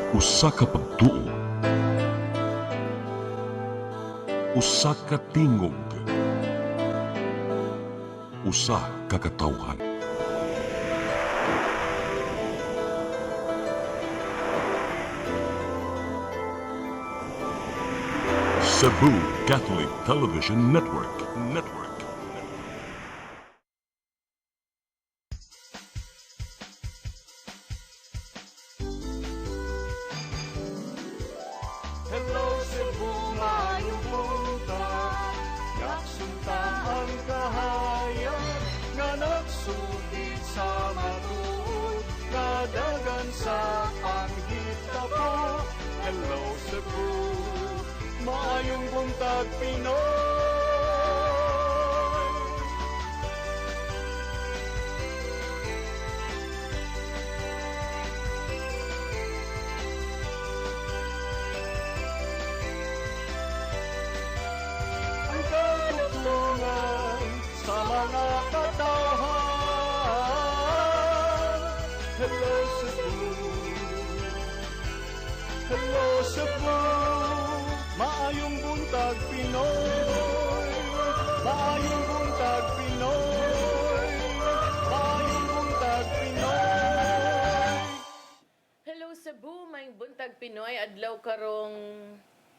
Usa ka pagtuo, usa ka tingog, usa ka katawhan. Cebu Catholic Television Network. Hello Cebu, maayong buntag. Yaksunta ang kahayag nga nagsulit sa matuod, kadagan sa panghitabo. Hello Cebu, maayong buntag Pinoy. Ang katutulungan sa mga katawhan. Hello Cebu, hello Cebu, maayong buntag Pinoy, maayong buntag Pinoy, maayong buntag Pinoy. Hello Cebu, may buntag Pinoy, adlaw karong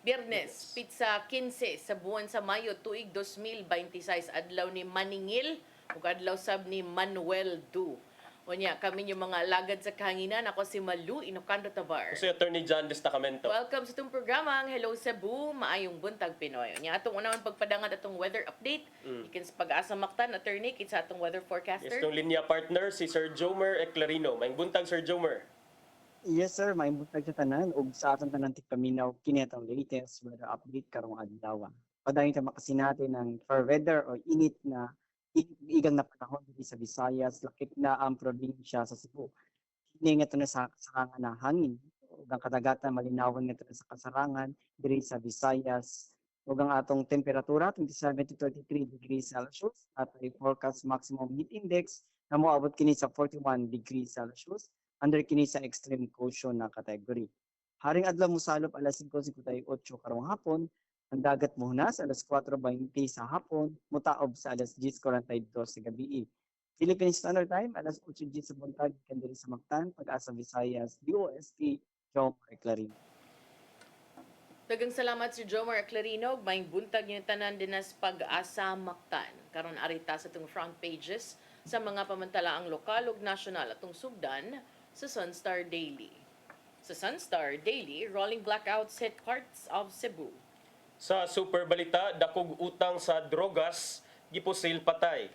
Biyernes, pizza 15 sa buwan sa Mayo tuig 2026, adlaw ni Maningil ug adlaw sab ni Manuel Du. Unya kami yung mga alagad sa kahanginan, ako si Malu Inocando Tabar. Si Attorney John Destacamento. Welcome sa itong programa ang Hello Cebu, maayong buntag Pinoy. Unya atong unahon pagpadangat atong weather update. Ikin sa pag-asa maktan, attorney, kitsa atong weather forecaster. Yes, itong linya partner si Sir Jomer Eclarino. Maing buntag, Sir Jomer. Yes sir, may buntag sa tanan ug sa atong tanan tigpaminaw kini atong latest weather update karong adlaw. Padayon ta makasinati ng fair weather o init na igang na panahon diri sa Visayas, lakip na ang probinsya sa Cebu. Kini nga na sa kasarangan na hangin ug ang kadagatan malinawon nga sa kasarangan diri sa Visayas. Ug ang atong temperatura 27 to 33 degrees Celsius at ay forecast maximum heat index na moabot kini sa 41 degrees Celsius under kini sa extreme caution na category. Haring adlaw mosalop alas 5:58 karong hapon, ang dagat mohunas alas 4:20 sa hapon, mutaob sa alas 10:42 sa gabi. Philippine Standard Time alas 8:00 sa buntag kan diri sa Mactan, Pag-asa Visayas, DOST, Joe Clarino. Dagang salamat si Jomar Clarino, may buntag yung tanan dinas Pag-asa Mactan. Karon arita sa itong front pages sa mga pamantalaang lokal ug nasyonal atong sugdan sa Sunstar Daily. Sa Sunstar Daily, rolling blackouts hit parts of Cebu. Sa Super Balita, dakog utang sa drogas, gipusil patay.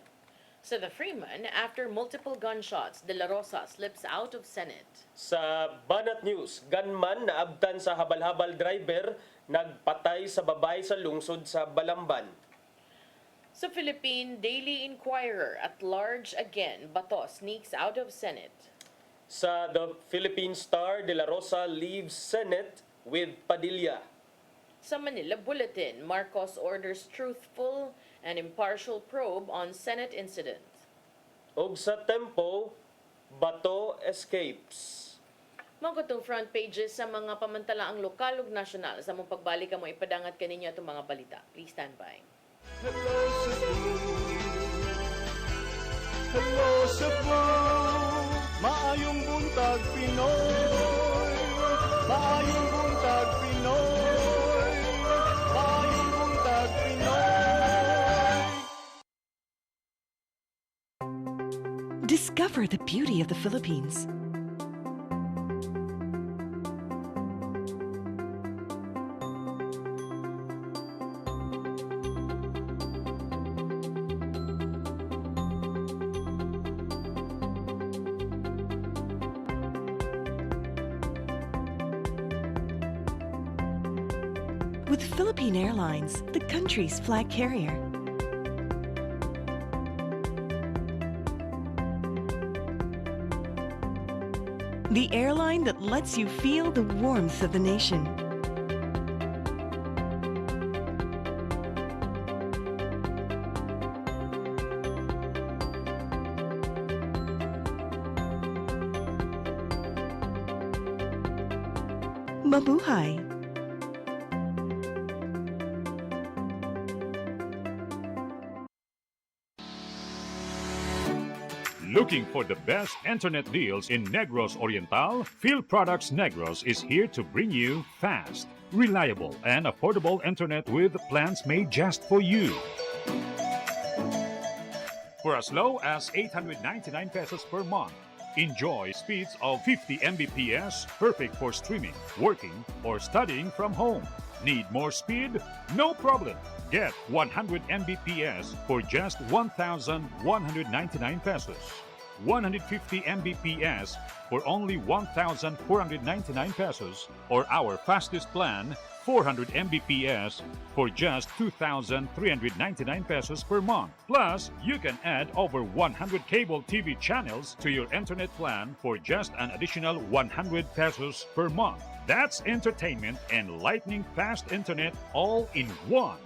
Sa The Freeman, after multiple gunshots, De La Rosa slips out of Senate. Sa Banat News, gunman na abtan sa habal-habal driver, nagpatay sa babay sa lungsod sa Balamban. Sa Philippine Daily Inquirer, at large again, Bato sneaks out of Senate. Sa The Philippine Star, De La Rosa leaves Senate with Padilla. Sa Manila Bulletin, Marcos orders truthful and impartial probe on Senate incident. Og sa Tempo, Bato escapes. Mga itong front pages sa mga pamantalaang lokal ug nasyonal. Sa mong pagbalik mo ipadangat kaninyo itong mga balita. Please stand by. Hello Cebu, hello Cebu, maayong buntag Pinoy, maayong buntag Pinoy, maayong buntag Pinoy. Discover the beauty of the Philippines. With Philippine Airlines, the country's flag carrier. The airline that lets you feel the warmth of the nation. Mabuhay! Looking for the best internet deals in Negros Oriental? Field Products Negros is here to bring you fast, reliable, and affordable internet with plans made just for you. For as low as 899 pesos per month, enjoy speeds of 50 Mbps, perfect for streaming, working, or studying from home. Need more speed? No problem. Get 100 Mbps for just 1,199 pesos. 150 Mbps for only 1,499 pesos, or our fastest plan, 400 Mbps for just 2,399 pesos per month. Plus, you can add over 100 cable TV channels to your internet plan for just an additional 100 pesos per month. That's entertainment and lightning fast internet all in one.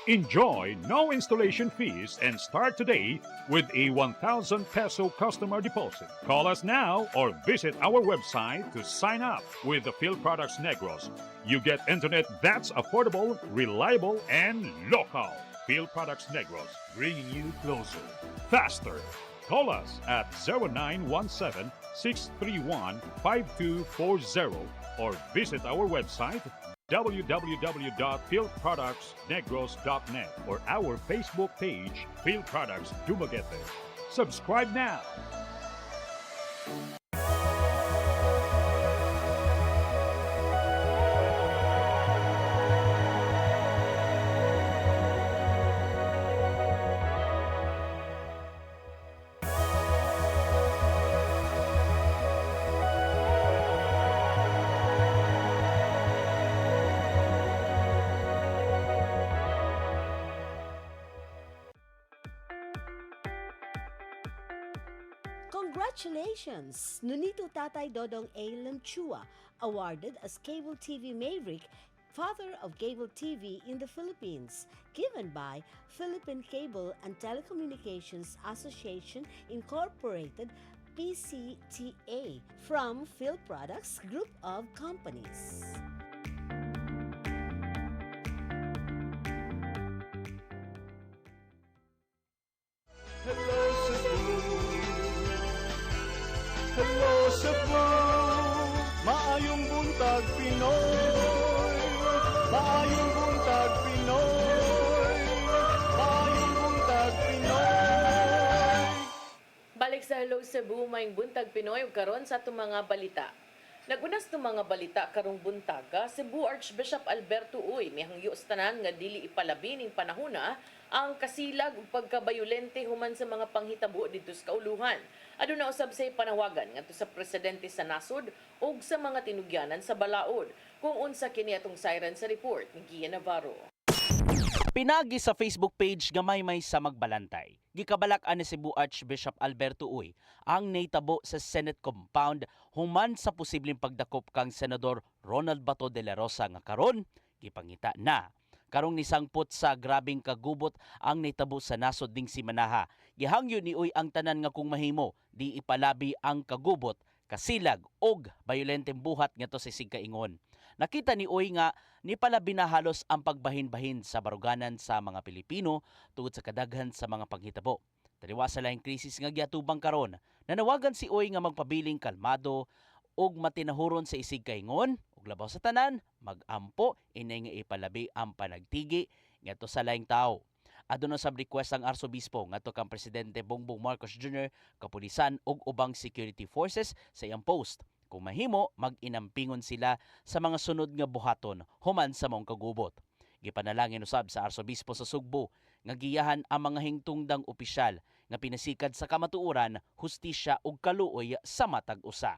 Enjoy no installation fees and start today with a 1,000 peso customer deposit. Call us now or visit our website to sign up with the Field Products Negros. You get internet that's affordable, reliable, and local. Field Products Negros, bringing you closer, faster. Call us at 0917-631-5240 or visit our website www.fieldproductsnegros.net or our Facebook page, Field Products Dumaguete. Subscribe now. Congratulations! Nunito Tatay Dodong A. Lanchua, awarded as Cable TV Maverick, Father of Cable TV in the Philippines, given by Philippine Cable and Telecommunications Association Incorporated, PCTA, from Field Products Group of Companies. Hello Cebu, hello Cebu, maayong buntag Pinoy, maayong buntag Pinoy, maayong buntag Pinoy. Balik sa Hello Cebu, maing buntag Pinoy ug karon sa atong mga balita. Nagunas ng mga balita karong buntaga, Cebu Archbishop Alberto Uy mihangyo sa tanan nga dili ipalabi ning panahona ang kasilag ug pagkabayolente human sa mga panghitabo didto sa kauluhan. Aduna usab say panawagan ngadto sa presidente sa nasod ug sa mga tinugyanan sa balaod. Kung unsa kini atong siren sa report ni Gian Navarro. Pinagi sa Facebook page gamay may sa magbalantay. Gikabalak-an ni Cebu Archbishop Alberto Uy ang naitabo sa Senate compound human sa posibleng pagdakop kang Senador Ronald Bato de la Rosa nga karon gipangita na. Karong nisangpot sa grabing kagubot ang naitabo sa nasod ding si Manaha. Gihangyo ni Uy ang tanan nga kung mahimo di ipalabi ang kagubot, kasilag og bayolenteng buhat ngadto sa sigkaingon. Nakita ni Uy nga nipalabi na halos ang pagbahin-bahin sa baruganan sa mga Pilipino tungod sa kadaghan sa mga panghitabo. Taliwa sa laing krisis nga giatubang karon, nanawagan si Uy nga magpabiling kalmado ug matinahuron sa isig kaingon ug labaw sa tanan magampo inay nga ipalabi ang panagtigi ngadto sa laing tawo. Aduna sab request ang arsobispo ngadto kang presidente Bongbong Marcos Jr., kapulisan ug ubang security forces sa iyang post. Kung mahimo, mag-inampingon sila sa mga sunod nga buhaton human sa mong kagubot. Gipanalangin usab sa arsobispo sa Sugbo nga giyahan ang mga hingtungdang opisyal nga pinasikad sa kamatuoran, hustisya ug kaluoy sa matag usa.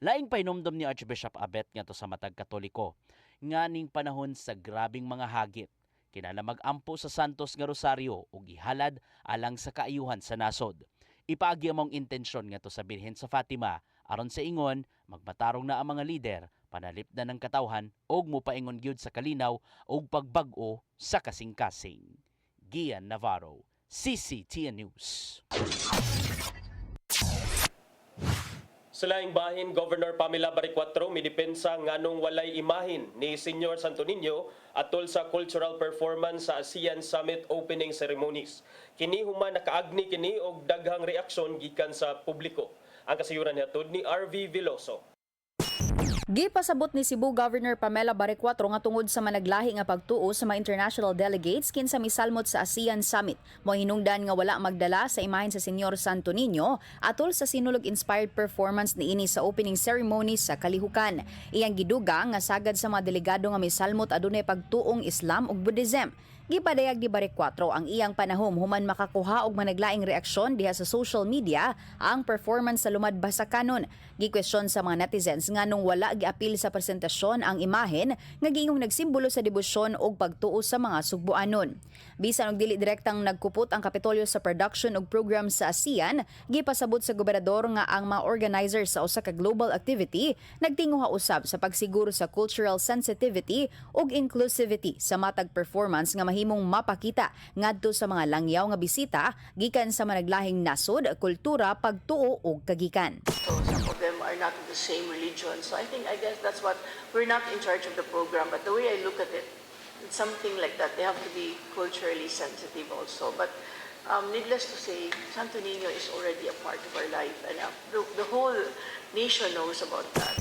Laing painomdom ni Archbishop Abet ngadto sa matag Katoliko nga ning panahon sa grabing mga hagit kinala mag-ampo sa Santos nga Rosario ug gihalad alang sa kaayuhan sa nasod. Ipaagi among intensyon ngadto sa Birhen sa Fatima aron sa ingon magmatarong na ang mga lider, panalip na ng katawhan ug mopaingon gyud sa kalinaw ug pagbag-o sa kasing-kasing. Gian Navarro, CCTN News. Sa laing bahin, Governor Pamela Baricuatro midepensa nganong walay imahin ni Senyor Santo Niño atol sa cultural performance sa ASEAN Summit opening ceremonies. Kini human nakaagni kini og daghang reaksyon gikan sa publiko. Ang kasayuran hatod ni RV Veloso. Gipasabot ni Cebu Governor Pamela Baricuatro nga tungod sa managlahi nga pagtuo sa mga international delegates kinsa misalmot sa ASEAN Summit. Mo hinungdan nga wala magdala sa imahen sa Senyor Santo Niño atol sa sinulog-inspired performance niini sa opening ceremony sa Kalihukan. Iyang giduga nga sagad sa mga delegado nga misalmot adunay pagtuong Islam ug Buddhism. Gipadayag ni Baricuatro ang iyang panahom human makakuha og managlaing reaksyon diha sa social media ang performance sa lumadbas sa kanon. Gikwestiyon sa mga netizens nganong wala giapil sa presentasyon ang imahen nga giingong nagsimbolo sa debosyon og pagtuo sa mga sugbuanon. Bisan og dili direktang nagkupot ang Kapitolyo sa production og program sa ASEAN, gipasabot sa gobernador nga ang mga organizer sa usa ka global activity nagtinguha usab sa pagsiguro sa cultural sensitivity ug inclusivity sa matag performance nga mahimong mapakita ngadto sa mga langyaw nga bisita gikan sa managlahing nasod, kultura, pagtuo ug kagikan. So some of them are not of the same religion. So I guess that's what we're not in charge of the program, but the way I look at it, it's something like that. They have to be culturally sensitive also. But needless to say, Santo Niño is already a part of our life, and the whole nation knows about that.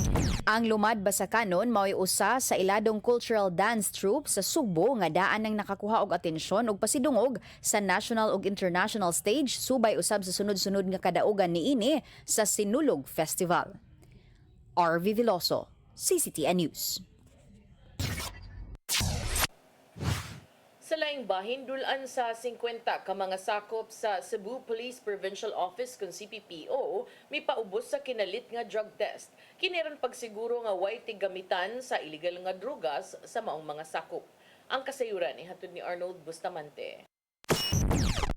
Ang lumadbas sa kanon mao'y usa sa iladong cultural dance troupe sa Sugbo nga daan nang nakakuha og atensyon ug pasidungog sa national ug international stage subay usab sa sunod-sunod nga kadaugan niini sa Sinulog Festival. RV Veloso, CCTN News. Sa laing bahin, dulan sa 50 ka mga sakop sa Cebu Police Provincial Office kung CPPO, may paubos sa kinalit nga drug test. Kiniran pagsiguro nga way tigamitan sa illegal nga drugas sa maong mga sakop. Ang kasayuran ihatod ni Arnold Bustamante.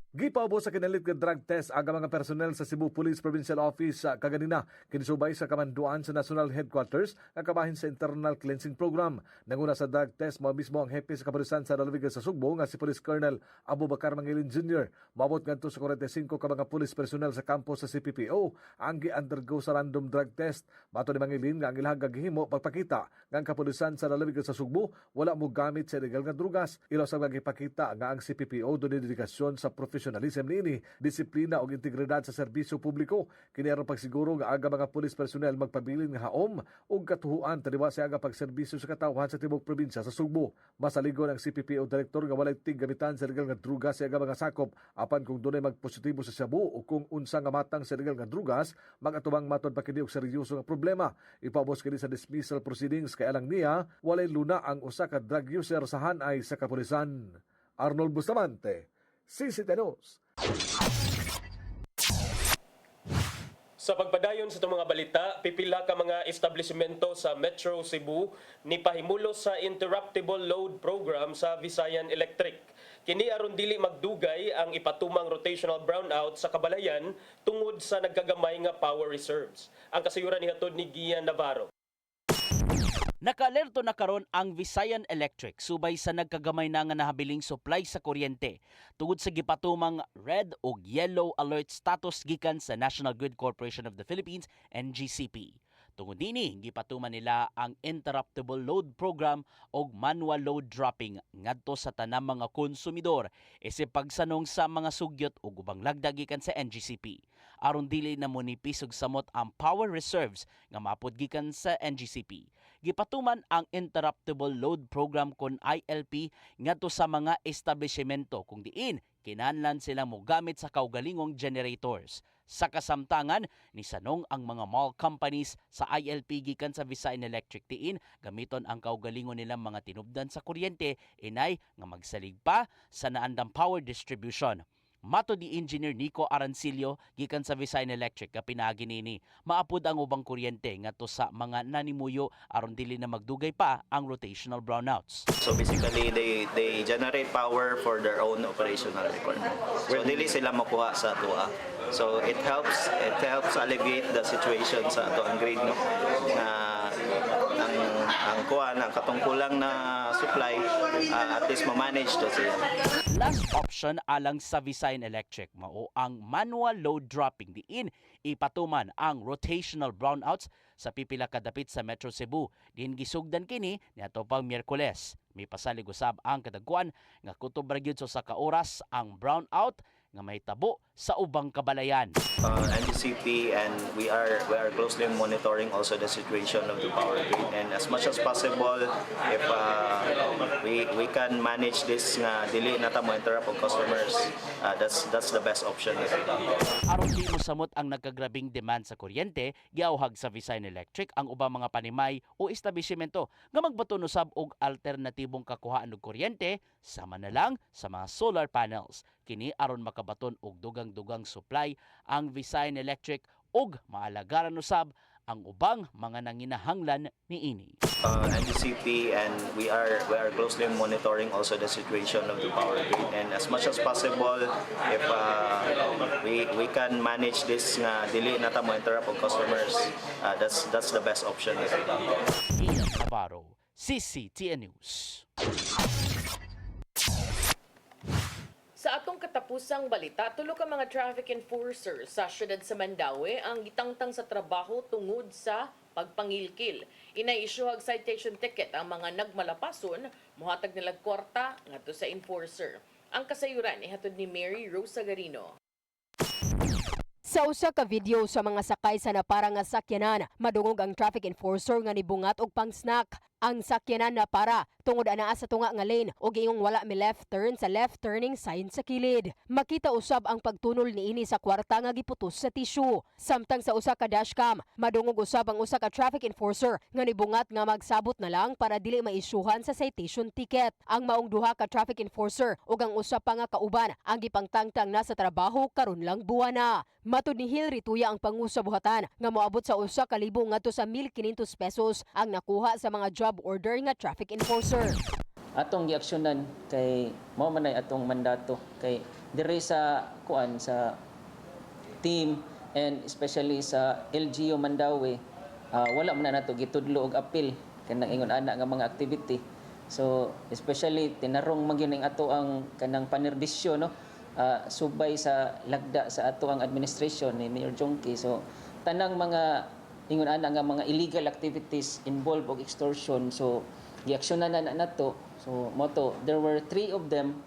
Gipaubos sa kinalit nga drug test ang mga personnel sa Cebu Police Provincial Office sa kaganina kinisubay sa kamanduan sa National Headquarters nga kabahin sa Internal Cleansing Program. Nanguna sa drug test mo mismo ang hepe sa kapulisan sa Lalawigan sa Sugbo nga si Police Colonel Abubakar Mangilin Jr. Mabot ngadto sa 45 ka mga police personnel sa kampo sa CPPO ang gi-undergo sa random drug test. Mato ni Mangilin nga ang ilahang gagihimo pagpakita nga ang kapulisan sa Lalawigan sa Sugbo wala mo gamit sa illegal nga drugas. Ilaw sa gagipakita nga ang CPPO doon dedikasyon sa professionalism niini, disiplina ug integridad sa serbisyo publiko. Kinierong pagsiguro nga aga mga pulis personnel magpabilin nga haom ug katuhuan taliwa sa aga pagserbisyo sa katawhan sa tibuok probinsya sa Sugbo. Masaligon ang CPPO director nga walay tig-gamitan sa illegal nga drugas sa aga mga sakop apan kung dunay magpositibo sa Cebu o kung unsa nga matang sa illegal nga drugas magatubang matod pa kini og seryoso nga problema. Ipaubos kini sa dismissal proceedings kay alang niya walay luna ang usa ka drug user sa hanay sa kapulisan. Arnold Bustamante, CCTN News. Sa pagpadayon sa itong mga balita, pipila ka mga establishmento sa Metro Cebu ni pahimulo sa Interruptible Load Program sa Visayan Electric. Kini aron dili magdugay ang ipatumang rotational brownout sa kabalayan tungod sa nagkagamay nga power reserves. Ang kasayuran nihatod ni Gian Navarro. Naka-alerto na karon ang Visayan Electric subay sa nagkagamay na nga nahabiling supply sa kuryente tungod sa gipatumang red ug yellow alert status gikan sa National Grid Corporation of the Philippines NGCP. Tungod dini gipatuman nila ang interruptible load program og manual load dropping ngadto sa tanang mga konsumidor isip pagsanong sa mga sugyot ug ubang lagda gikan sa NGCP. Aron dili na monipis og samot ang power reserves nga mapod gikan sa NGCP. Gipatuman ang interruptible load program kon ILP ngadto sa mga establishmento kung diin kinahanglan sila mo gamit sa kaugalingong generators. Sa kasamtangan, ni sanong ang mga mall companies sa ILP gikan sa Visayan Electric diin gamiton ang kaugalingon nilang mga tinubdan sa kuryente inay nga magsalig pa sa naandang power distribution. Mato di Engineer Nico Arancillo gikan sa Visayan Electric nga pinaagi nini maapod ang ubang kuryente ngadto sa mga nanimuyo aron dili na magdugay pa ang rotational brownouts. So basically they generate power for their own operational requirement. So dili sila makuha sa tuwa. So it helps alleviate the situation sa ato ang grade, no, na ang kuan ang katungkulang na supply, at least ma-manage to siya. Last option alang sa Visayan Electric mao ang manual load dropping diin ipatuman ang rotational brownouts sa pipila ka dapit sa Metro Cebu. Din gisugdan kini niadto pang Miyerkules. May pasalig usab ang kadagkuan nga kutob ra gyud sa ka oras ang brownout nga may tabo sa ubang kabalayan. NDCP and we are closely monitoring also the situation of the power grid, and as much as possible, if we can manage this nga dili na ta mo interrupt of customers, that's the best option. Aron di mosamot ang nagkagrabing demand sa kuryente, giawhag sa Visayan Electric ang ubang mga panimay o establishmento nga magbaton usab og alternatibong kakuhaan og kuryente sama na lang sa mga solar panels. Kini aron makabaton og dugang-dugang supply ang Visayan Electric ug maalagaran usab ang ubang mga nanginahanglan niini. NDCP and we are closely monitoring also the situation of the power grid, and as much as possible, if we can manage this nga dili na ta mo interrupt of customers, that's the best option. Ian Navarro, CCTN News. Sa atong katapusang balita, tulo ka mga traffic enforcers sa syudad sa Mandaue ang gitangtang sa trabaho tungod sa pagpangilkil. Inaisyuhag citation ticket ang mga nagmalapason, muhatag nilag kwarta ngadto sa enforcer. Ang kasayuran ihatod ni Mary Rose Sagarino. Sa usa ka video sa mga sakay sa naparang nga sakyanan, madungog ang traffic enforcer nga nibungat og pang-snack. Ang sakyanan na para tungod anaa sa tunga nga lane o gayong wala mi left turn sa left turning sign sa kilid. Makita usab ang pagtunol niini sa kwarta nga giputos sa tissue. Samtang sa usa ka dashcam, madungog usab ang usa ka traffic enforcer nga nibungat nga magsabot na lang para dili maisyuhan sa citation ticket. Ang maong duha ka traffic enforcer ug ang usa pa nga kauban ang gipangtangtang na sa trabaho karon lang buwana. Matud ni Hilary Tuya ang pangusa buhatan nga moabot sa 1,000 ngadto sa 1,500 pesos ang nakuha sa mga job order nga traffic enforcer. Atong giaksyonan kay mao man ay atong mandato kay dire sa kuan sa team and especially sa LGU Mandaue, wala man na nato gitudlo og apil kanang ingon ana nga mga activity. So especially tinarong magyud ato ang kanang panerbisyo, no, subay sa lagda sa ato ang administration ni Mayor Jongki. So tanang mga ingon ana nga mga illegal activities involved og extortion, so giaksyonan na nato. So moto there were 3 of them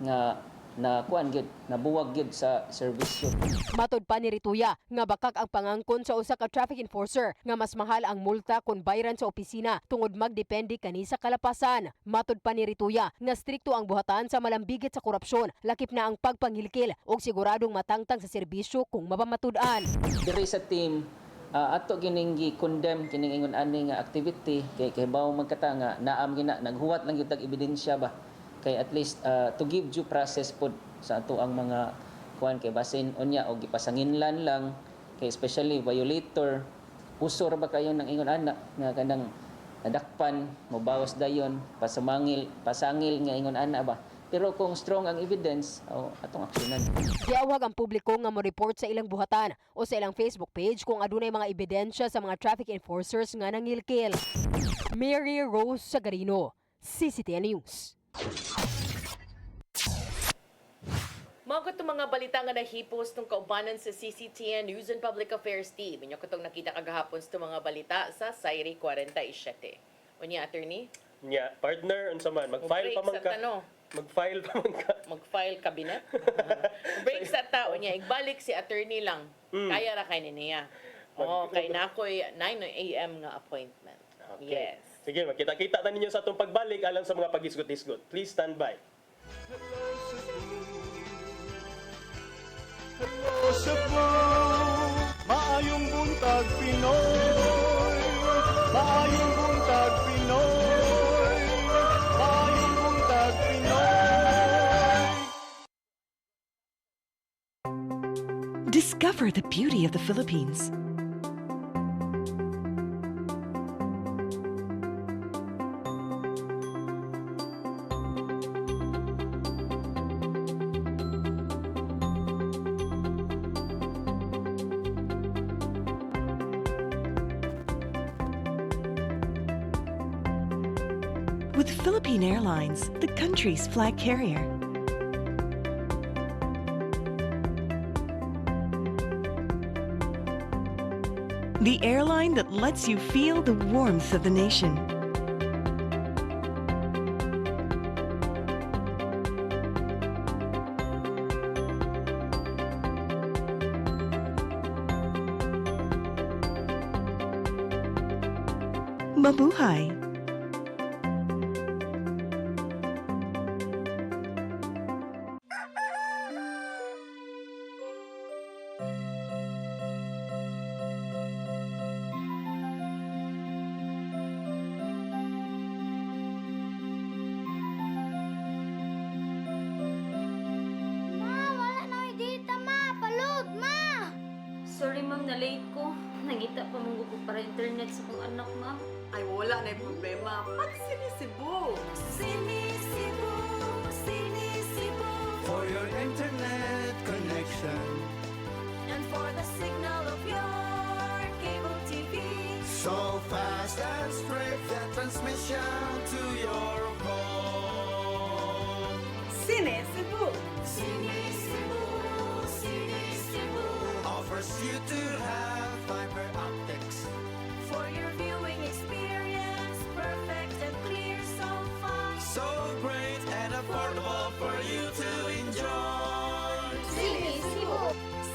nga na kuan gyud nabuwag gyud sa serbisyo. Matud pa ni Rituya nga bakak ang pangangkon sa usa ka traffic enforcer nga mas mahal ang multa kung bayran sa opisina tungod magdepende kani sa kalapasan. Matud pa ni Rituya nga strikto ang buhatan sa malambigit sa korupsyon, lakip na ang pagpangilkil ug siguradong matangtang sa serbisyo kung mapamatud-an. Dire sa team ato gining gi-condemn kining ingon ani nga activity kay bawo magkata nga naam gina naghuwat lang gyud tag ebidensya ba, kay at least to give due process pod sa ato ang mga kuan kay basin unya og gipasanginlan lang kay especially violator usor ba kayo nang ingon ana nga kanang nadakpan mobawas dayon pasangil nga ingon ana ba. Pero kung strong ang evidence, atong aksyonan. Giawhag ang publiko nga mo-report sa ilang buhatan o sa ilang Facebook page kung adunay mga ebidensya sa mga traffic enforcers nga nangilkil. Mary Rose Sagarino, CCTN News. Mga katong mga balita nga nahipos tong kaubanan sa CCTN News and Public Affairs Team. Inyo katong nakita kagahapon sa mga balita sa Sairi 47. Unya, attorney? Nya, partner, unsa man, mag-file pa man ka. Mag-file pa man ka. Mag-file cabinet? Break sa tao niya. Igbalik si attorney lang. Kaya ra kay niya. Kay na ako'y 9 a.m. nga appointment. Okay. Yes. Sige, makita-kita ta ninyo sa atong pagbalik alang sa mga pag-isgot-isgot. Please stand by. Hello Cebu, maayong buntag Pinoy, maayong buntag Pinoy, maayong buntag Pinoy. Discover the beauty of the Philippines. with Philippine Airlines, the country's flag carrier. The airline that lets you feel the warmth of the nation. Mabuhay! Sorry ma'am, na-late ko. Nangita pa mong gusto para internet sa kong anak ma'am. Ay, wala na yung problema. Mag-Sinisibu! Sinisibu, Sinisibu. For your internet connection. And for the signal of your cable TV. So fast and straight, the transmission to your home. Sinisibu! Sinisibu, Sinisibu. Offers you to have fiber optics. For your viewing experience, perfect and clear so fast. So great and affordable for you to enjoy. Sinisibu.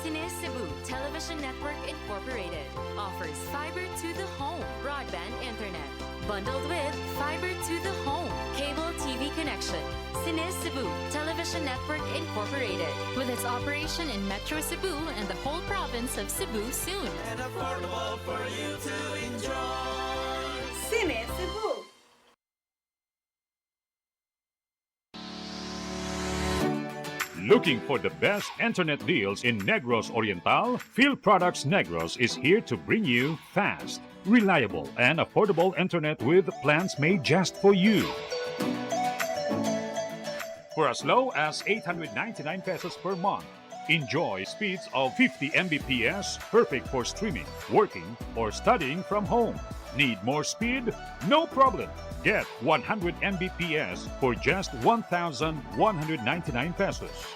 Sinisibu Television Network Incorporated offers fiber to the home broadband internet bundled with fiber to the home cable TV connection. Sinisibu Television Network Incorporated with its operation in Metro Cebu and the whole province of Cebu soon. And affordable for you to enjoy. Sinisibu! Looking for the best internet deals in Negros Oriental? Field Products Negros is here to bring you fast, reliable, and affordable internet with plans made just for you. For as low as 899 pesos per month, enjoy speeds of 50 Mbps, perfect for streaming, working, or studying from home. Need more speed? No problem. Get 100 Mbps for just 1,199 pesos.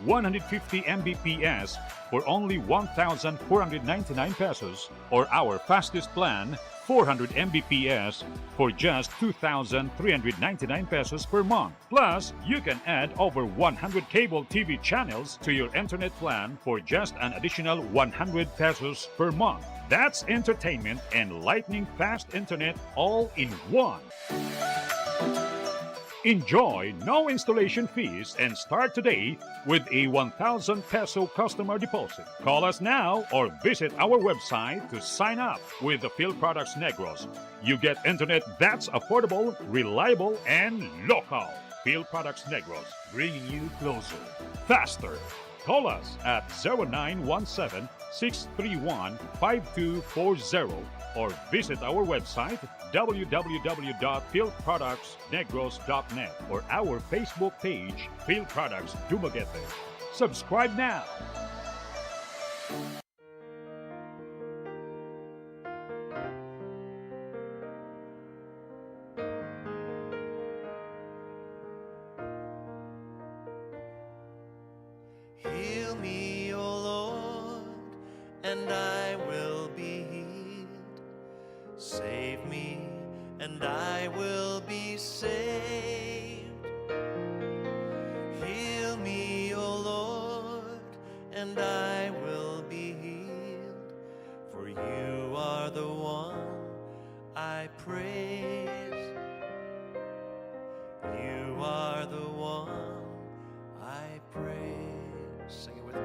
150 Mbps for only 1,499 pesos, or our fastest plan, 400 Mbps for just 2,399 pesos per month. Plus, you can add over 100 cable TV channels to your internet plan for just an additional 100 pesos per month. That's entertainment and lightning fast internet all in one. Enjoy no installation fees and start today with a 1,000 peso customer deposit. Call us now or visit our website to sign up with the Field Products Negros. You get internet that's affordable, reliable, and local. Field Products Negros, bringing you closer, faster. Call us at 0917-631-5240 or visit our website www.fieldproductsnegros.net or our Facebook page, Field Products Dumaguete. Subscribe now. Heal me, O Lord, and I will be healed. Save me, and I will be saved. Heal me, O Lord, and I will be healed. For you are the one I praise. You are the one I praise. Sing it with me.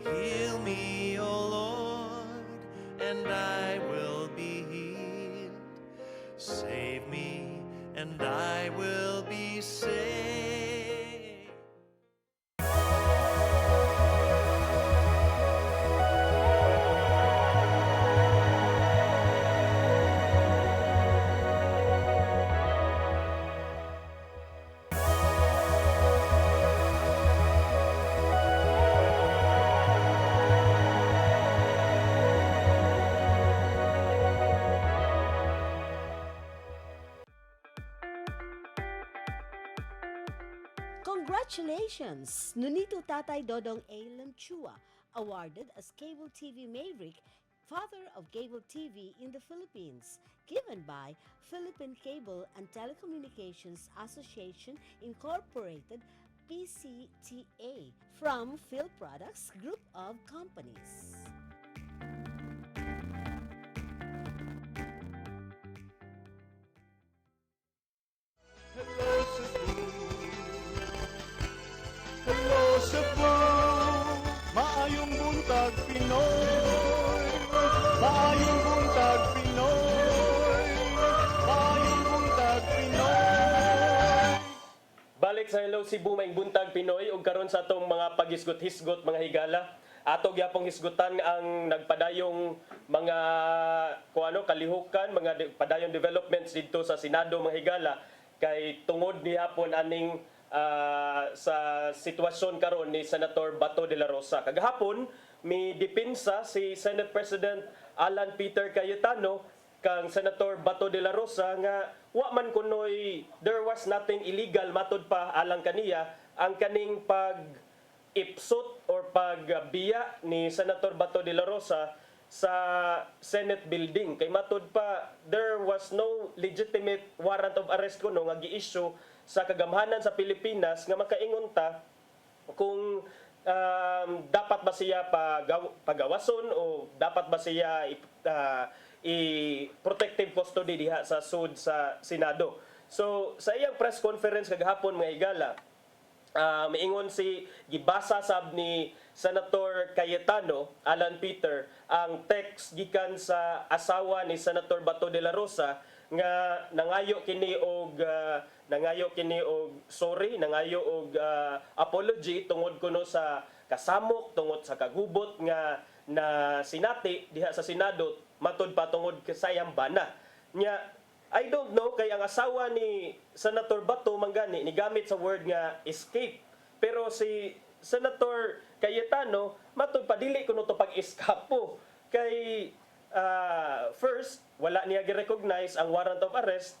Heal me, O Lord, and I will be healed. Save me, and I will be saved. Congratulations! Nunito Tatay Dodong A. Lamchua, awarded as Cable TV Maverick, Father of Cable TV in the Philippines, given by Philippine Cable and Telecommunications Association Incorporated, PCTA, from Phil Products Group of Companies. Hello Cebu, hello Cebu, maayong buntag Pinoy, maayong buntag Pinoy, maayong buntag Pinoy. Balik sa Hello Cebu, maing buntag Pinoy, ug karon sa atong mga paghisgot-hisgot mga higala. Ato gyapong hisgutan ang nagpadayong mga kalihukan, mga padayong developments dito sa Senado mga higala kay tungod ni hapon aning sa sitwasyon karon ni Senator Bato de la Rosa. Kagahapon mi depensa si Senate President Alan Peter Cayetano kang Senator Bato de la Rosa nga wa man kunoy there was nothing illegal matud pa alang kaniya ang kaning pag-ipsot or pagbiya ni Senator Bato de la Rosa sa Senate building. Kay matud pa, there was no legitimate warrant of arrest kuno nga gi-issue sa kagamhanan sa Pilipinas nga makaingon ta kung dapat ba siya pagawason o dapat ba siya i-protective custody diha sa sud sa Senado. So sa iyang press conference kagahapon mga higala, miingon si gibasa sab ni Senator Cayetano, Alan Peter, ang text gikan sa asawa ni Senator Bato de la Rosa nga nangayo kini og sorry, nangayo og apology tungod kuno sa kasamok, tungod sa kagubot nga na sinati diha sa Senado matud pa tungod kasayang bana. Nya I don't know kay ang asawa ni Senator Bato manggani ni gamit sa word nga escape. Pero si Senator Cayetano matud pa dili kuno to pag-eskapo kay first wala niya gi-recognize ang warrant of arrest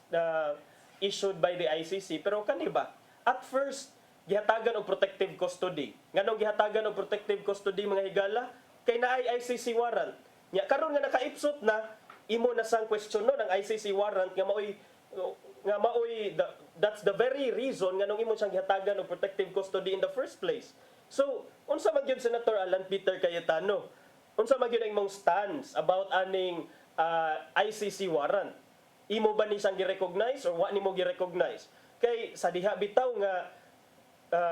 issued by the ICC pero kani ba at first gihatagan og protective custody. Nganong gihatagan og protective custody mga higala kay naay ICC warrant. Nya karon nga nakaipsot na imo na sang question no ng ICC warrant nga maoy that's the very reason nga nung imo siyang gihatagan og protective custody in the first place. So, unsa man gyud Senator Alan Peter Cayetano? Unsa man gyud ang imong stance about aning ICC warrant? Imo ba ni siyang gi-recognize or wa nimo gi-recognize? Kay sa diha bitaw nga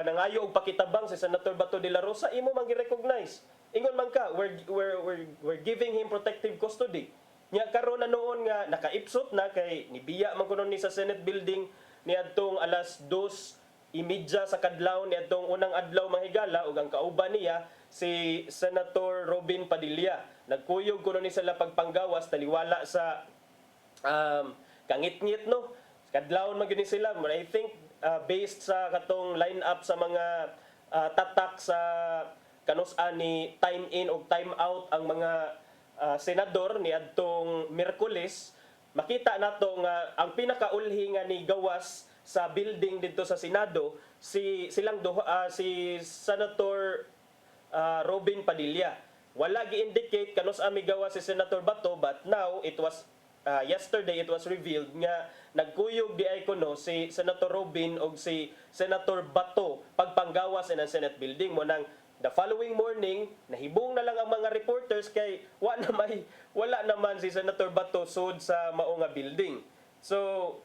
nangayo og pakitabang si Senator Bato de la Rosa, imo man gi-recognize. Ingon man ka, we're giving him protective custody. Nya karon na noon nga nakaipsot na kay nibiya man kuno ni sa Senate building niadtong alas 2:30 sa kadlaw niadtong unang adlaw mahigala ug ang kauban niya si Senator Robin Padilla. Nagkuyog kuno ni sila pagpanggawas taliwala sa kangit-ngit no. Kadlawon man gyud sila. I think based sa katong line-up sa mga tatak sa kanus-an ni time in o time out ang mga senador ni adtong Miyerkules, makita nato nga ang pinakaulhi nga ni gawas sa building dito sa Senado si Senator Robin Padilla. Wala gi-indicate kanus-an mi gawas si Senator Bato but now it was yesterday it was revealed nga nagkuyog di ay kuno si Senator Robin og si Senator Bato pagpanggawas sa Senate building mo nang the following morning, nahibong na lang ang mga reporters kay wala naman si Senator Bato sud sa mao nga building. So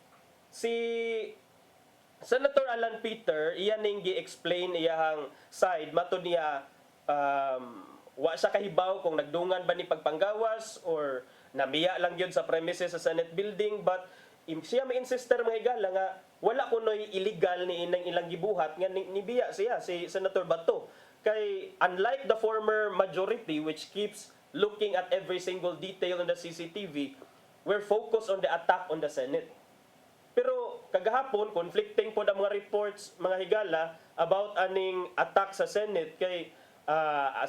si Senator Alan Peter iya ning gi-explain iyang side matud niya wa siya kahibaw kung nagdungan ba ni pagpanggawas or namiya lang yun sa premises sa Senate building but siya ma-insister mga higala nga wala kunoy illegal ni inang ilang gibuhat nga nibiya siya si Senator Bato. Kay unlike the former majority which keeps looking at every single detail in the CCTV, we're focused on the attack on the Senate. Pero kagahapon, conflicting po ang mga reports, mga higala, about aning attack sa Senate. Kay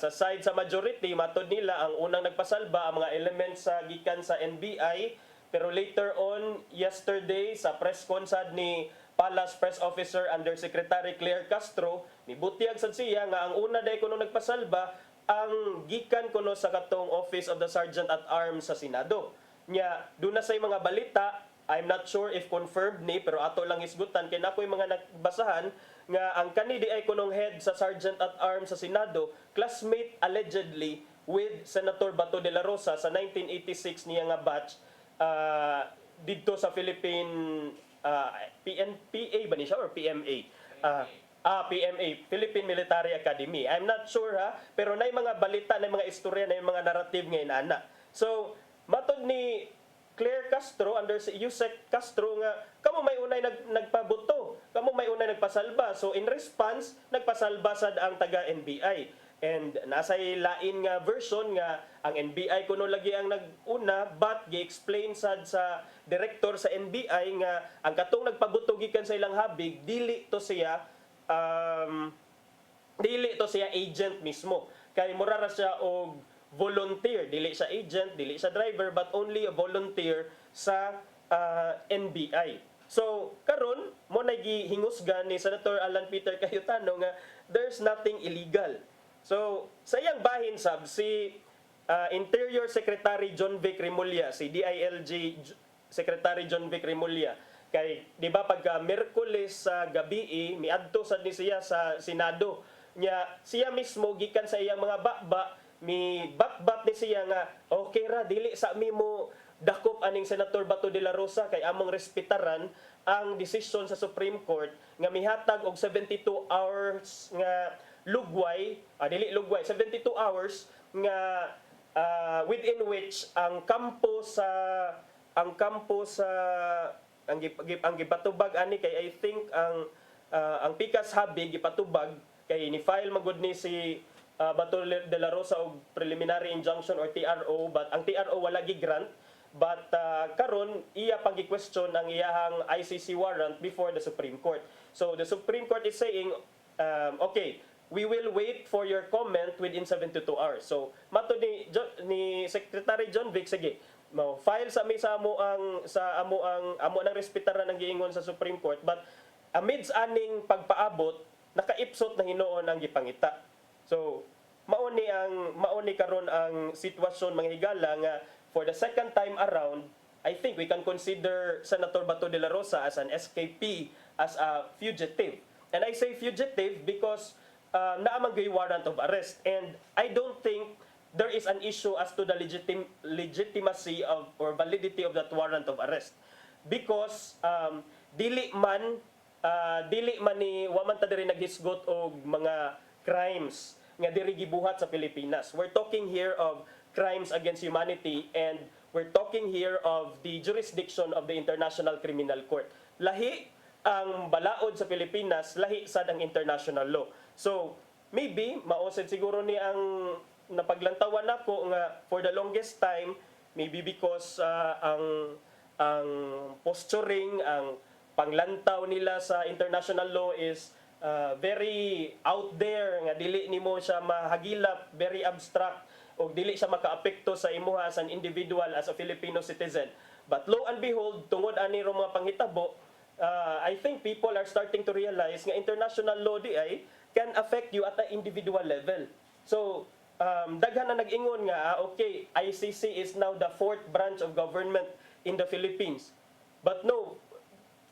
sa side sa majority, matod nila ang unang nagpasalba ang mga elements sa gikan sa NBI. Pero later on, yesterday, sa press con sad ni Palace Press Officer Undersecretary Claire Castro, nibutiyag sad siya nga ang una day kuno nagpasalba ang gikan kuno sa katong Office of the Sergeant at Arms sa Senado. Nya, doon na say mga balita, I'm not sure if confirmed ni, pero ato lang isgutan, kaya nako'y mga nagbasahan nga ang kanidi ay kunong head sa Sergeant at Arms sa Senado, classmate allegedly with Senator Bato de la Rosa sa 1986 niya nga batch dito sa Philippine PNPA ba ni siya or PMA? PMA, Philippine Military Academy. I'm not sure ha, pero nay mga balita, nay mga istorya, nay mga narrative ngayon ana. So, matod ni Claire Castro, under si Yusek Castro nga, kamo may unay nagpabuto, kamo may unay nagpasalba. So in response, nagpasalba sad ang taga NBI. And nasay lain nga version nga ang NBI kuno lagi ang naguna, but gi-explain sad sa director sa NBI nga ang katong nagpabuto gikan sa ilang habig, dili to siya agent mismo. Kay mura ra siya og volunteer, dili siya agent, dili siya driver, but only a volunteer sa NBI. So, karon mo nagihingusgan ni Senator Alan Peter Cayetano nga there's nothing illegal. So, sa iyang bahin sab si Interior Secretary John Vic Remulla, si DILG Secretary John Vic Remulla, kay di ba pagka Miyerkules sa gabi miadto sad ni siya sa Senado nya siya mismo gikan sa iyang mga bakba mi bakbat ni siya nga okay ra dili sa mi mo dakop aning Senator Bato de la Rosa kay among respetaran ang desisyon sa Supreme Court nga mihatag og 72 hours nga lugway, dili lugway, 72 hours nga within which ang kampo sa ang gipatubag ani kay I think ang Pikas Habi gipatubag kay ni file magud ni si Bato de la Rosa og preliminary injunction or TRO, but ang TRO wala gi-grant, but karon iya pang gi-question ang iyahang ICC warrant before the Supreme Court. So the Supreme Court is saying okay, we will wait for your comment within 72 hours. So mato ni Secretary John Vic, sige, file sa mi sa amo nang respetaran ang giingon sa Supreme Court, but amidst aning pagpaabot nakaipsot na hinuon ang gipangita. So mauni karon ang sitwasyon mga higala nga for the second time around, I think we can consider Senator Bato de la Rosa as an SKP, as a fugitive. And I say fugitive because naamang gay warrant of arrest, and I don't think there is an issue as to the legitimacy of or validity of that warrant of arrest, because dili man ni waman ta diri naghisgot og mga crimes nga diri gibuhat sa Pilipinas. We're talking here of crimes against humanity, and we're talking here of the jurisdiction of the International Criminal Court. Lahi ang balaod sa Pilipinas, lahi sad ang international law. So maybe mausad siguro ni ang napaglantawan nako nga for the longest time, maybe because ang posturing, ang panglantaw nila sa international law is very out there, nga dili nimo siya mahagilap, very abstract, o dili siya makaapekto sa imuha as an individual, as a Filipino citizen. But lo and behold, tungod ani ro mga panghitabo, I think people are starting to realize nga international law di ay can affect you at an individual level. So daghan na nag-ingon nga okay, ICC is now the fourth branch of government in the Philippines. But no,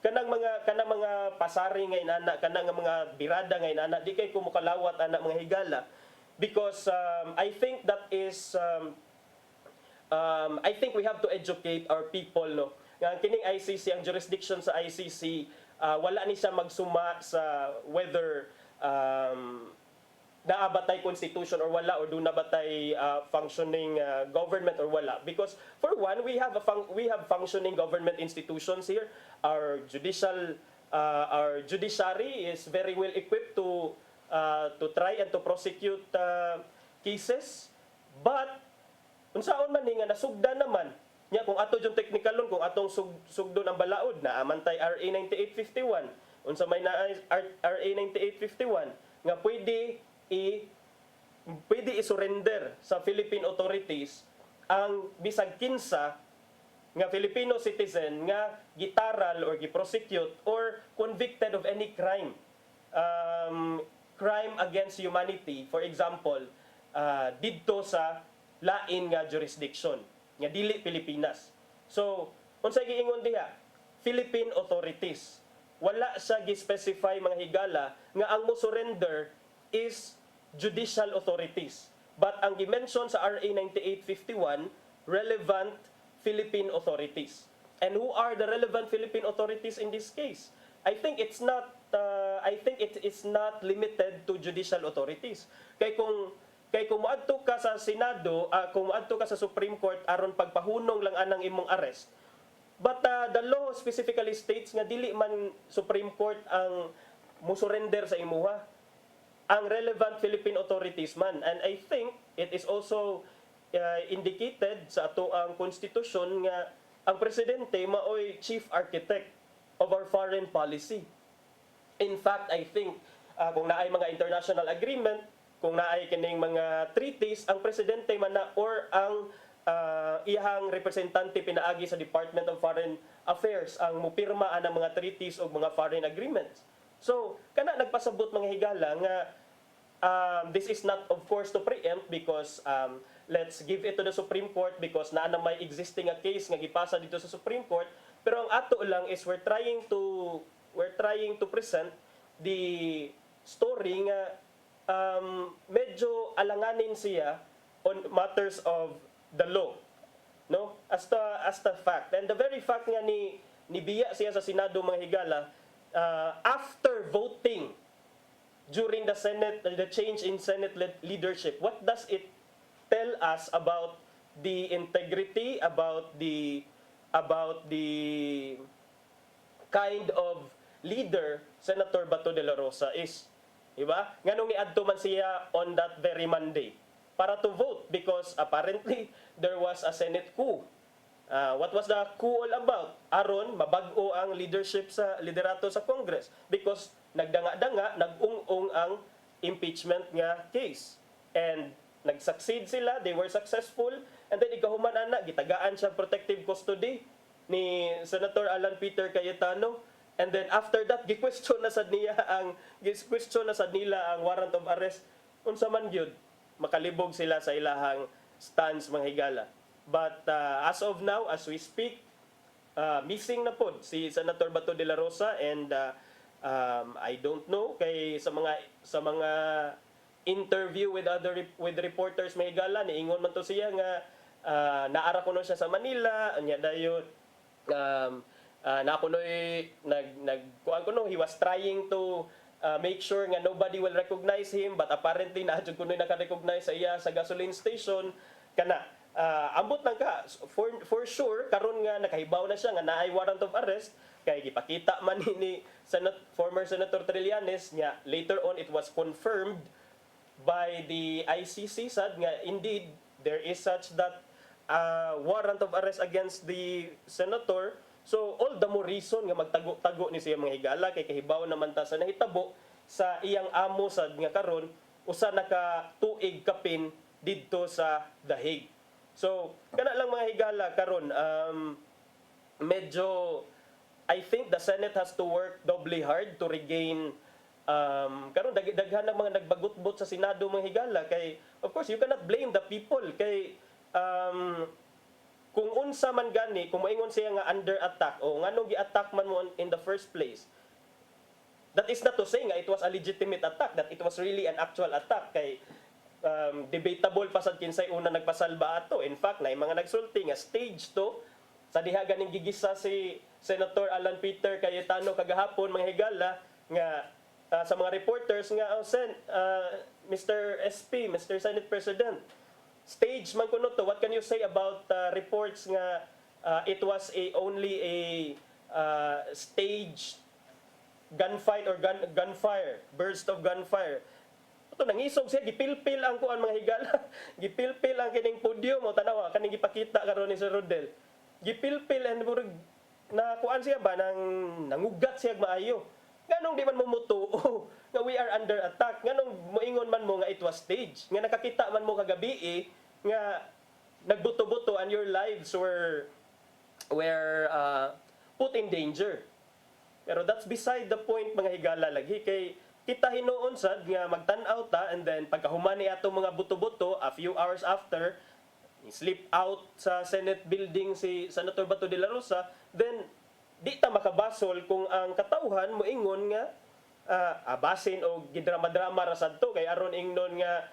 kanang mga pasari ngay nana, kanang mga birada ngay nana, di kay kumukalawat anak mga higala, because I think that is I think we have to educate our people, no. Nga kining ICC, ang jurisdiction sa ICC, wala ni siya magsuma sa whether naabatay constitution or wala, or do nabatay functioning government or wala, because for one, we have functioning government institutions here. Our judiciary is very well equipped to try and to prosecute cases, but unsaon man ni nga nasugdan naman nya kung ato yung technicalon, kung atong sugdon ang balaod na amantay RA 9851, unsa may na RA 9851 nga pwede i-surrender sa Philippine authorities ang bisag kinsa nga Filipino citizen nga gitaral or giprosecute or convicted of any crime. Crime against humanity, for example, didto sa lain nga jurisdiction, nga dili Pilipinas. So, unsay giingon diha? Philippine authorities. Wala siya gi-specify mga higala nga ang mo surrender is judicial authorities. But ang gi-mention sa RA 9851, relevant Philippine authorities. And who are the relevant Philippine authorities in this case? I think it is not limited to judicial authorities. Kay kung moadto ka sa Senado, kung moadto ka sa Supreme Court aron pagpahunong lang anang imong arrest. But the law specifically states nga dili man Supreme Court ang musurrender sa imuha. Ang relevant Philippine authorities man. And I think it is also indicated sa ato ang konstitusyon nga ang presidente maoy chief architect of our foreign policy. In fact, I think kung naay mga international agreement, kung naay kining mga treaties, ang presidente man na or ang iyang representante pinaagi sa Department of Foreign Affairs ang mupirma ang mga treaties o mga foreign agreements. So, kana nagpasabot mga higala nga this is not of course to preempt because let's give it to the Supreme Court because naa na may existing a case nga gipasa dito sa Supreme Court, pero ang ato lang is we're trying to present the story nga medyo alanganin siya on matters of the law, no, as the fact. And the very fact nga ni biya siya sa Senado mga higala after voting during the Senate, the change in Senate leadership. What does it tell us about the integrity, about the kind of leader Senator Bato de la Rosa is? Diba? Nganong niadto man siya on that very Monday para to vote because apparently there was a Senate coup. What was the coup all about? Aron mabag-o ang leadership sa liderato sa Congress because nagdanga-danga, nag-ung-ung ang impeachment nga case. And nag-succeed sila, they were successful, and then ikahuman ana gitagaan siya protective custody ni Senator Alan Peter Cayetano. And then after that, gi-question na sad nila ang warrant of arrest. Unsa man gyud makalibog sila sa ilahang stance mga higala. But as of now, as we speak, missing na pod si Senator Bato de la Rosa and I don't know kay sa mga interview with reporters mga higala niingon man to siya nga naara kuno siya sa Manila anya dayon na kunoy nagkuan kuno he was trying to make sure nga nobody will recognize him but apparently naadjud kunoy naka-recognize sa iya sa gasoline station kana ambot nang ka for sure karon nga nakahibaw na siya nga naay warrant of arrest kay gipakita man ni former Senator Trillanes nga later on it was confirmed by the ICC sad nga indeed there is such that warrant of arrest against the senator. So all the more reason nga magtago-tago ni siya mga higala kay kahibaw naman ta sa nahitabo sa iyang amo sad nga karon usa naka tuig kapin didto sa The Hague. So kana lang mga higala karon medyo I think the Senate has to work doubly hard to regain karon daghan ng mga nagbagutbot sa Senado mga higala kay of course you cannot blame the people kay kung unsa man gani, kung moingon siya nga under attack o nganong gi-attack man mo in the first place, that is not to say nga it was a legitimate attack, that it was really an actual attack kay debatable pa sad kinsay una nagpasalba ato. In fact, na mga nagsulti nga stage to sa diha ganing gigisa si Senator Alan Peter Cayetano kagahapon mga higala nga sa mga reporters nga Mr. SP, Mr. Senate President, stage man kuno to. What can you say about reports nga it was only a staged gunfight or gunfire, burst of gunfire? Ito nangisog siya, gipilpil ang kuan mga higala. Gipilpil ang kining podium mo tanawa kaning gipakita karon ni Sir Rodel. Gipilpil and na kuan siya ba nang nangugat siya maayo. Nganong di man mo mutuo nga we are under attack? Nganong moingon man mo nga it was staged? Nga nakakita man mo kagabi nga nagbuto-buto and your lives were put in danger. Pero that's beside the point, mga higala lagi. Kay kita hinuon sad nga magtan-aw ta, and then pagkahumani ato mga buto-buto, a few hours after, slip out sa Senate building si Senator Bato de la Rosa, then di ta makabasol kung ang katawhan moingon nga abasin o gidrama-drama ra sadto kay aron ingnon nga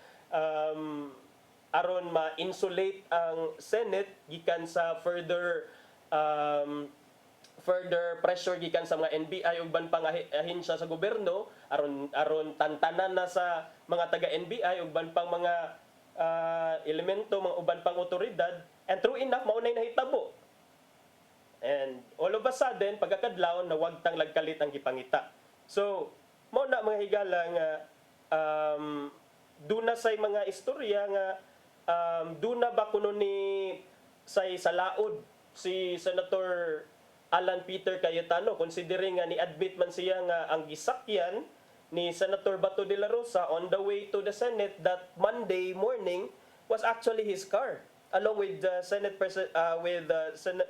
aron ma-insulate ang Senate gikan sa further pressure gikan sa mga NBI ug ban pang ahensya sa gobyerno, aron tantanan na sa mga taga NBI ug ban pang mga elemento, mga uban pang otoridad, and true enough maunay nahitabo. And all of a sudden pagkakadlaw na wag tang lagkalit ang gipangita. So mao na mga higala nga duna say mga istorya nga duna ba kuno ni say salaod si Senator Alan Peter Cayetano, considering nga ni-admit man siya nga ang gisakyan ni Senator Bato de la Rosa on the way to the Senate that Monday morning was actually his car, along with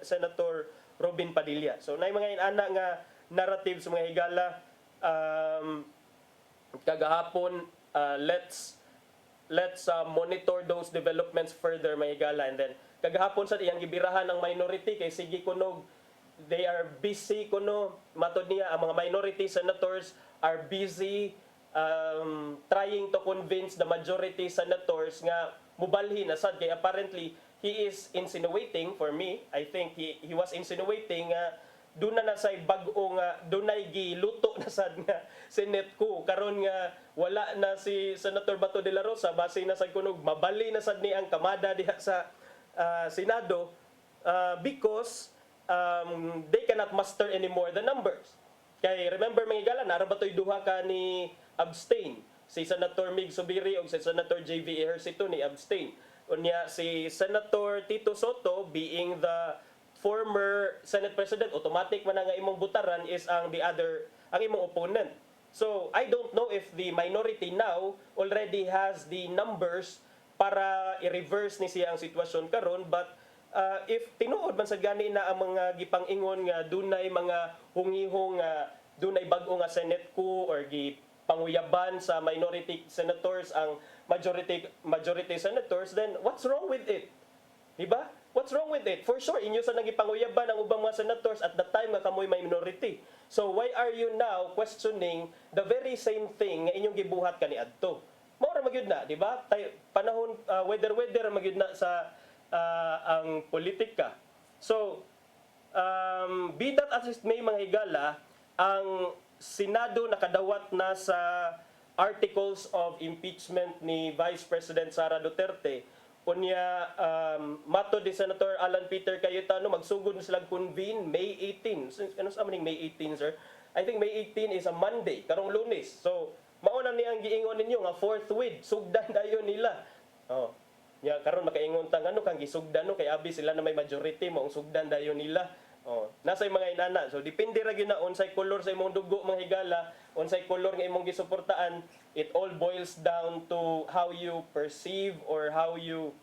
Senator Robin Padilla. So nay mga inana nga narratives mga higala kagahapon, let's monitor those developments further mga higala, and then kagahapon sa iyang gibirahan ng minority kay sige kunog they are busy kuno matod niya ang mga minority senators are busy trying to convince the majority senators nga mubalhin na sad kay apparently he is insinuating, for me I think he was insinuating duna na say bag-o nga dunay giluto na sad nga Senate ko karon nga wala na si Senator Bato de la Rosa base na sad kunog mabali na sad ni ang kamada diha sa Senado because they cannot muster anymore the numbers. Kay remember mga higala, narabatoy duha ka ni abstain. Si Senator Mig Subiri o si Senator J.V. Ejercito ni abstain. Unya si Senator Tito Soto, being the former Senate President, automatic man nga imong butaran is ang imong opponent. So I don't know if the minority now already has the numbers para i-reverse ni siya ang sitwasyon karon, but if tinuod man sa gani na ang mga gipang-ingon nga dunay mga hungihong dunay bag-o nga Senate coup or gipanguyaban sa minority senators ang majority senators, then what's wrong with it? Diba? What's wrong with it? For sure, inyo sa nagipanguyaban ang ubang mga senators at the time nga kamoy minority. So why are you now questioning the very same thing nga inyong gibuhat kaniadto? Mao ra magyud na, di ba? Panahon weather magyud na sa ang politika. So, be that as it may mga higala, ang Senado nakadawat na sa articles of impeachment ni Vice President Sara Duterte. Unya, mato di Senator Alan Peter Cayetano, magsugod na silang convene May 18. Ano sa maning May 18, sir? I think May 18 is a Monday, karong Lunes. So, mauna ni ang giingon ninyo nga forthwith, sugdan dayon nila. Oh. Ya karon makaingon tang ano kang gisugdan no kay abi sila na may majority mo ang sugdan dayon nila. Oh, nasa mga inana. So depende ra gyud na unsay kolor sa imong dugo mga higala, unsay kolor nga imong gisuportaan. It all boils down to how you perceive or how you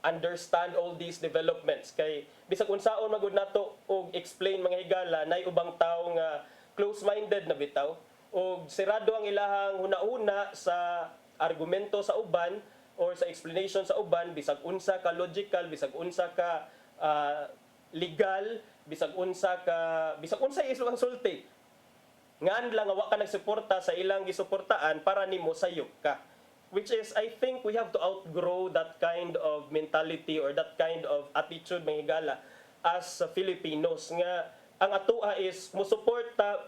understand all these developments. Kay bisag unsaon magud nato og explain mga higala nay ubang tawo nga close-minded na bitaw og sirado ang ilahang hunahuna sa argumento sa uban or sa explanation sa uban, bisag unsa ka logical, bisag unsa ka legal, bisag unsa ilang sulti. Ngan lang wa ka nagsuporta sa ilang gisuportaan para nimo sayop ka. Which is, I think we have to outgrow that kind of mentality or that kind of attitude mga higala as Filipinos nga ang atoa is musuporta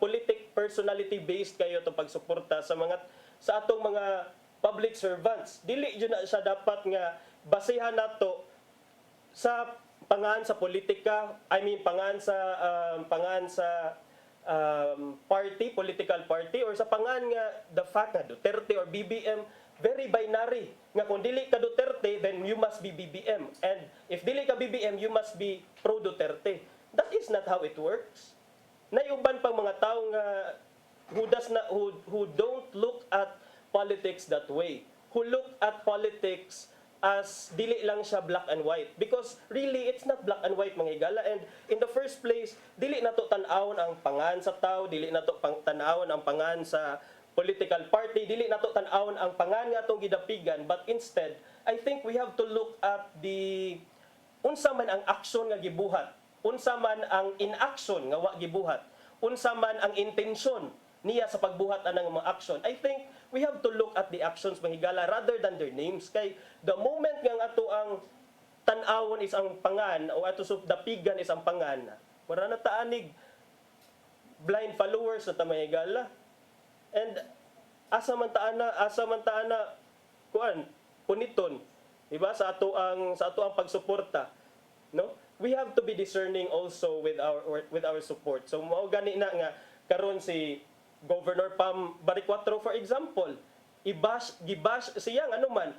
personality based kayo to pagsuporta sa atong mga public servants. Dili jud na siya dapat nga basehan nato sa pangan sa politika, pangan sa political party or sa pangan nga the fact nga Duterte or BBM very binary nga kung dili ka Duterte then you must be BBM, and if dili ka BBM you must be pro Duterte. That is not how it works. Nayuban pang mga tao nga who don't look at politics that way, who look at politics as dili lang siya black and white, because really it's not black and white, mga higala. And in the first place, dili nato tan-awon ang pangan sa tao, dili nato tan-awon ang pangan sa political party, dili nato tan-awon ang pangan nga atong gidapigan, but instead I think we have to look at the unsa man ang action nga gibuhat, unsa man ang inaction nga wa gibuhat, unsa man ang intensyon niya sa pagbuhat anang mga action. I think we have to look at the actions, mahigala, rather than their names. Kay the moment nga ato ang tan-awon is ang pangan o ato sa dapigan is ang pangan, wala na taanig blind followers na mahigala. And asa man taana kuan puniton, di ba, sa ato ang pagsuporta, no? We have to be discerning also with our support. So mao gani na nga karon si Governor Pam Baricuatro, for example, gibash siya ano man,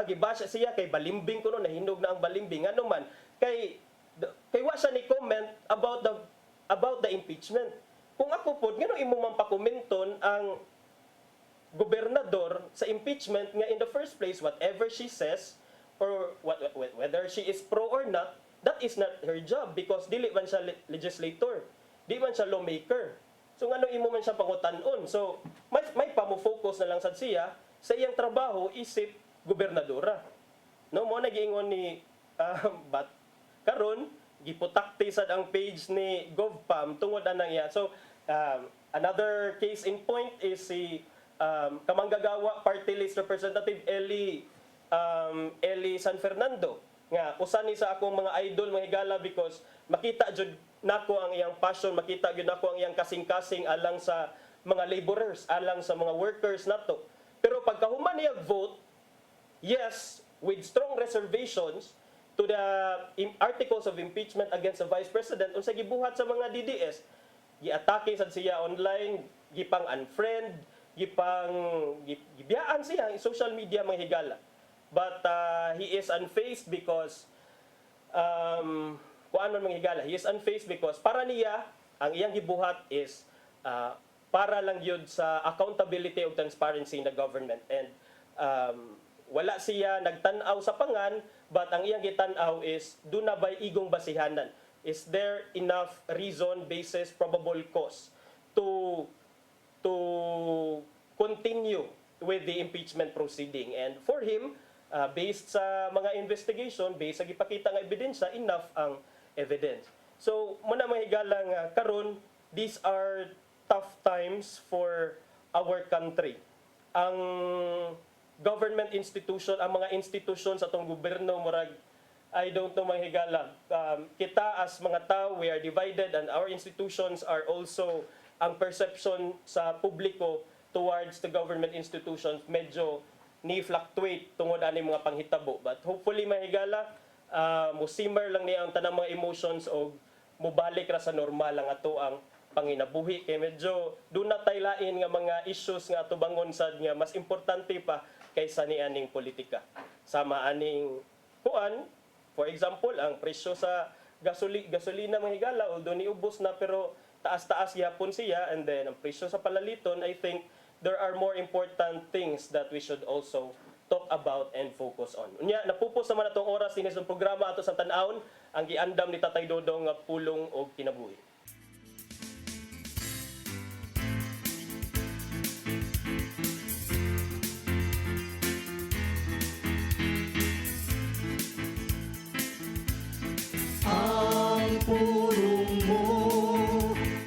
gibash siya kay balimbing kuno, nahinog na ang balimbing ano man, kay wa siya ni comment about the impeachment. Kung ako pod ngano imo man pakomenton ang gobernador sa impeachment nga in the first place, whatever she says or whether she is pro or not, that is not her job, because dili man siya legislator, di man siya lawmaker. So ano imo man siya pangutan-on. So may pamo-focus na lang sad siya sa iyang trabaho isip gobernadora. No mo nagiingon ni but karon giputakti sad ang page ni GovPam tungod anang iya. So another case in point is si Kamanggagawa Party List Representative Eli San Fernando, nga usa ni sa akong mga idol, mga higala, because makita jud nako ang iyang passion, makita jud nako ang iyang kasing-kasing alang sa mga laborers, alang sa mga workers nato. Pero pagkahuman niya vote yes with strong reservations to the articles of impeachment against the Vice President, unsa gibuhat sa mga DDS, giatake sad siya online, gipang unfriend, gibiyaan siya sa social media, mga higala. But he is unfazed because kuan man, mga higala, he is unfazed because para niya ang iyang gibuhat is para lang yun sa accountability of transparency in the government. And wala siya nagtanaw sa pangan, but ang iyang gitanaw is do na ba'y igong basihanan? Is there enough reason, basis, probable cause to continue with the impeachment proceeding? And for him, based sa mga investigation, based sa gipakita nga ebidensya, enough ang evidence. So muna, mga higala, nga karon, these are tough times for our country. Ang government institution, ang mga institution sa atong gobyerno, murag, I don't know, mga higala, kita as mga tao, we are divided, and our institutions are also, ang perception sa publiko towards the government institutions medyo ni-fluctuate tungod ani mga panghitabo. But hopefully, mga higala, musimmer lang niya ang tanang mga emotions o mubalik ra sa normal ang ato ang panginabuhi. Kay medyo doon na tayo lain nga mga issues nga ato bangon sad nga mas importante pa kaysa ni aning politika. Sama aning kuan, for example, ang presyo sa gasolina, mga higala, although niubos na pero taas-taas yapon siya, and then ang presyo sa palaliton, I think there are more important things that we should also talk about and focus on. Unya, napupos naman atong oras din sa programa ato sa tan-awon ang giandam ni Tatay Dodong nga pulong o kinabuhi. Ang pulong mo,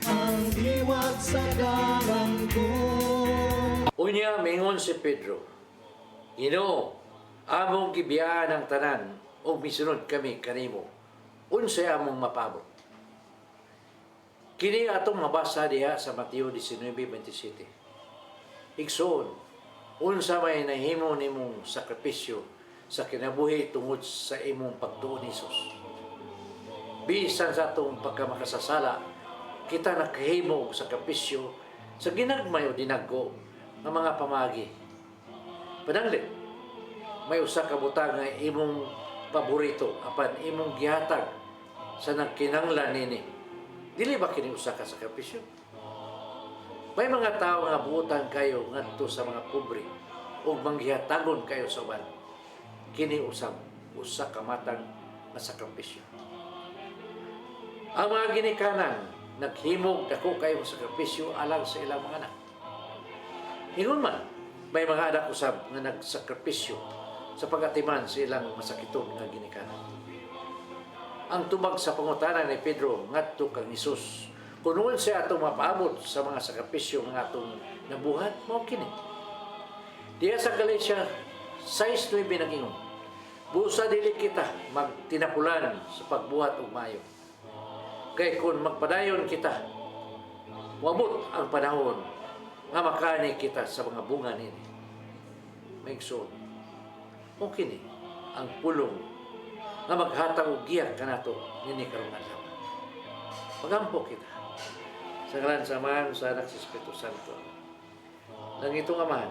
ang diwat sa dalan ko. Unya, mingon si Pedro, Ginoo, among gibiyaan ang tanan o misunod kami kanimo. Unsay among mapabot. Kini atong mabasa diha sa Mateo 19:27. Igsoon, unsa may nahimo nimong sakripisyo sa kinabuhi tungod sa imong pagtuon ni Hesus. Bisan sa atong pagkamakasasala, kita nakahimo og sakripisyo sa ginagmay o dinaggo ng mga pamagi. Pananglit, may usa ka butang nga imong paborito apan imong gihatag sa nagkinanglan nini. Dili ba kini usa ka sakripisyo? May mga tao nga buutan kayo ngadto sa mga pobre ug manggihatagon kayo sa uban. kini usab usa ka matang nga sakripisyo. Ang mga ginikanan naghimog dako kayo sakripisyo alang sa ilang mga anak. Ingon man, may mga anak usab nga nagsakripisyo sa pagatiman sa ilang masakiton nga ginikanan. Ang tubag sa pangutana ni Pedro ngadto kang Hesus, kuno siya atong mapaabot sa mga sakripisyo nga atong nabuhat mao kini. Diya sa Galatia 6:9 nagingon, busa dili kita magtinapulan sa pagbuhat og maayo. Kay kung magpadayon kita, wabot ang panahon nga makani kita sa mga bunga nini. Maigsoon, o kini ang pulong nga maghatag og giya kanato nini karong adlaw. Pagampo kita sa ngalan sa Ama, sa Anak, sa Espiritu Santo. Nang itong Amahan,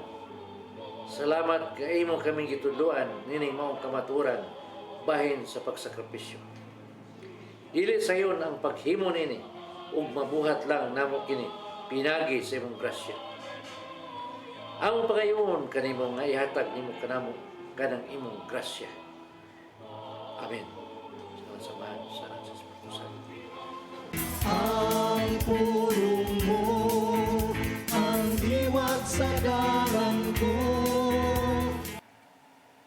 salamat kay imo kaming gitudloan nini maong kamaturan bahin sa pagsakripisyo. Dili sa iyon ang paghimo nini ug mabuhat lang namo kini pinagi sa imong grasya. Ang pagayon kanimo nga ihatag nimo kanamo kanang imong grasya. Amen. Sa Ama, sa Anak, sa Espiritu Santo. Ang pulong mo, ang diwat sa ko.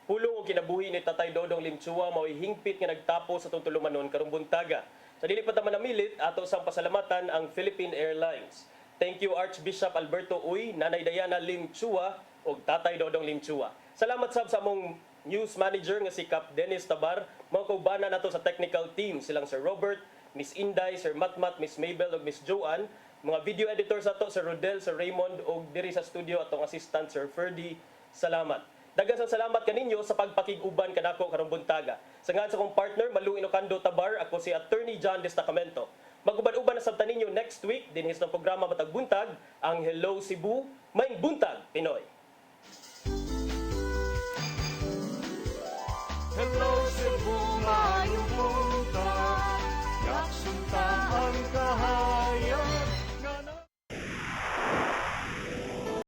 Pulong o kinabuhi ni Tatay Dodong Limchua mao'y hingpit nga nagtapo sa itong tulumanon karong buntaga. Sa dili pa ta manamilit, ato sang pasalamatan ang Philippine Airlines. Thank you Archbishop Alberto Uy, Nanay Diana Limchua ug Tatay Dodong Limchua. Salamat sab sa among news manager nga si Cap Dennis Tabar, mga kaubanan nato sa technical team silang Sir Robert, Miss Inday, Sir Matmat, Miss Mabel ug Miss Joanne, mga video editors ato Sir Rodel, Sir Raymond ug diri sa studio atong assistant Sir Ferdy. Salamat. Daghang salamat kaninyo sa pagpakig-uban kanako karong buntaga. Sa ngalan sa akong partner Malu Inocando Tabar, ako si Attorney John Destacamento. Mag-uban-uban na sabtan ninyo next week dinhi sa programa Matag Buntag, ang Hello Cebu, Maing Buntag Pinoy.